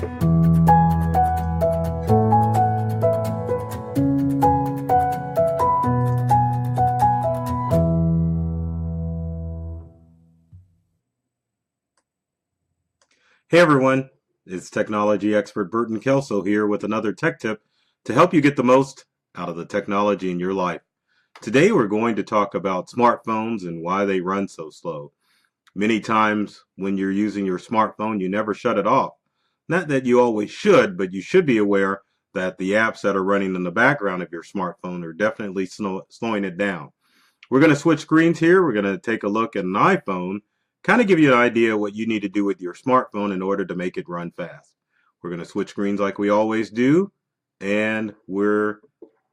Hey everyone, it's technology expert Burton Kelso here with another tech tip to help you get the most out of the technology in your life. Today we're going to talk about smartphones and why they run so slow. Many times when you're using your smartphone, you never shut it off. Not that you always should, but you should be aware that the apps that are running in the background of your smartphone are definitely slowing it down. We're going to switch screens here. We're going to take a look at an iPhone, kind of give you an idea what you need to do with your smartphone in order to make it run fast. We're going to switch screens like we always do, and we're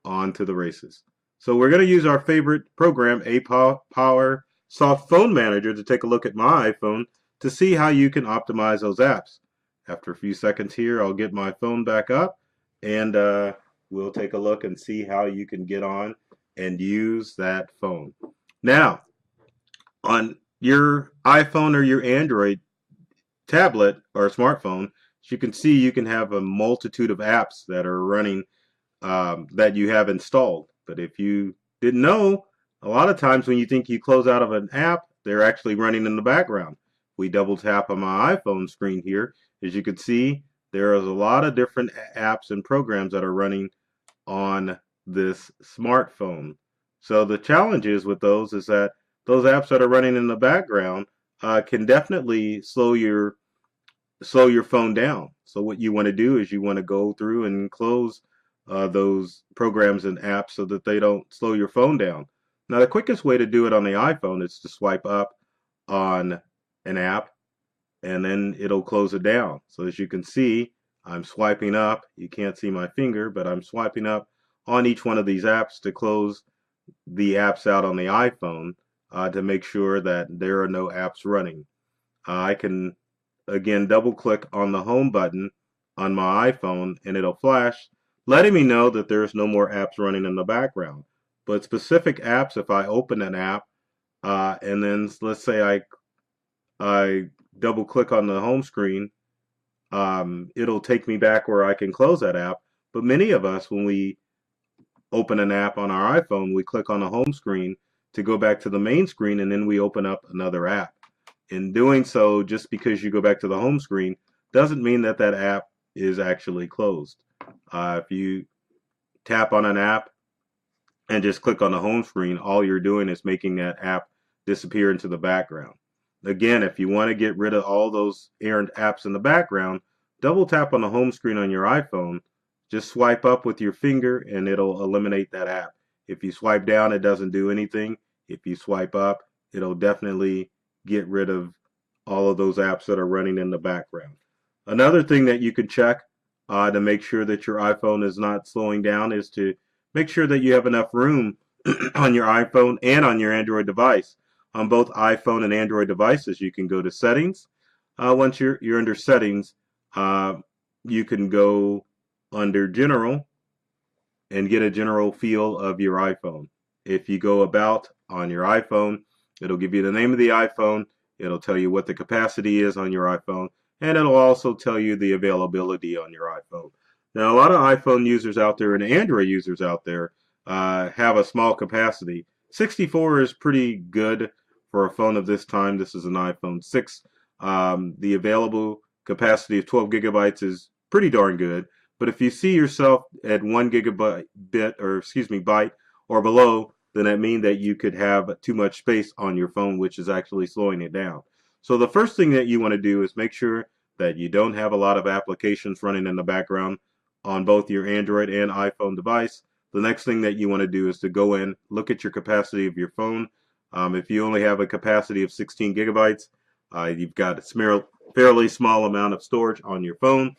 on to the races. So we're going to use our favorite program, Power Soft Phone Manager, to take a look at my iPhone to see how you can optimize those apps. After a few seconds here, I'll get my phone back up, and we'll take a look and see how you can get on and use that phone. Now, on your iPhone or your Android tablet or smartphone, as you can see, you can have a multitude of apps that are running that you have installed. But if you didn't know, a lot of times when you think you close out of an app, they're actually running in the background. We double tap on my iPhone screen here. As you can see, there is a lot of different apps and programs that are running on this smartphone. So the challenges with those is that those apps that are running in the background can definitely slow your phone down. So what you want to do is you want to go through and close those programs and apps so that they don't slow your phone down. Now the quickest way to do it on the iPhone is to swipe up on an app and then it'll close it down. So as you can see, I'm swiping up. You can't see my finger, but I'm swiping up on each one of these apps to close the apps out on the iPhone to make sure that there are no apps running. I can again double click on the home button on my iPhone and it'll flash letting me know that there's no more apps running in the background. But specific apps, if I open an app and then let's say I double click on the home screen, it'll take me back where I can close that app. But many of us, when we open an app on our iPhone, we click on the home screen to go back to the main screen, and then we open up another app. In doing so, just because you go back to the home screen doesn't mean that that app is actually closed. If you tap on an app and just click on the home screen, all you're doing is making that app disappear into the background. Again, if you want to get rid of all those errant apps in the background, double tap on the home screen on your iPhone, just swipe up with your finger and it'll eliminate that app. If you swipe down, it doesn't do anything. If you swipe up, it'll definitely get rid of all of those apps that are running in the background. Another thing that you can check to make sure that your iPhone is not slowing down is to make sure that you have enough room on your iPhone and on your Android device. On both iPhone and Android devices, you can go to settings. Once you're under settings, you can go under general and get a general feel of your iPhone. If you go about on your iPhone, it'll give you the name of the iPhone, it'll tell you what the capacity is on your iPhone, and it'll also tell you the availability on your iPhone. Now a lot of iPhone users out there and Android users out there have a small capacity. 64 is pretty good for a phone of this time. This is an iPhone 6. The available capacity of 12 gigabytes is pretty darn good. But if you see yourself at 1 gigabyte byte or below, then that means that you could have too much space on your phone, which is actually slowing it down. So the first thing that you want to do is make sure that you don't have a lot of applications running in the background on both your Android and iPhone device. The next thing that you want to do is to go in, look at your capacity of your phone. If you only have a capacity of 16 gigabytes, you've got a fairly small amount of storage on your phone,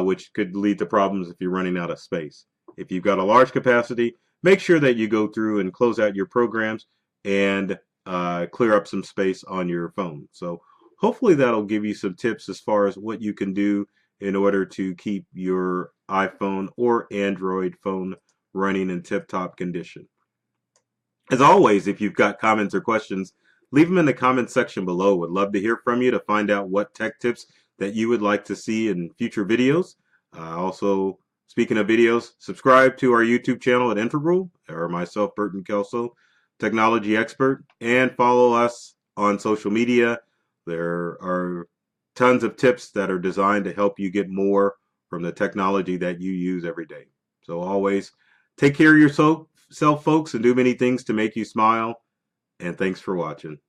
which could lead to problems if you're running out of space. If you've got a large capacity, make sure that you go through and close out your programs and clear up some space on your phone. So hopefully that'll give you some tips as far as what you can do in order to keep your iPhone or Android phone running in tip-top condition. As always, if you've got comments or questions, leave them in the comments section below. Would love to hear from you to find out what tech tips that you would like to see in future videos. Also, speaking of videos, subscribe to our YouTube channel at Integral, or myself, Burton Kelso, technology expert, and follow us on social media. There are tons of tips that are designed to help you get more from the technology that you use every day. So always take care of yourself, folks, and do many things to make you smile. And thanks for watching.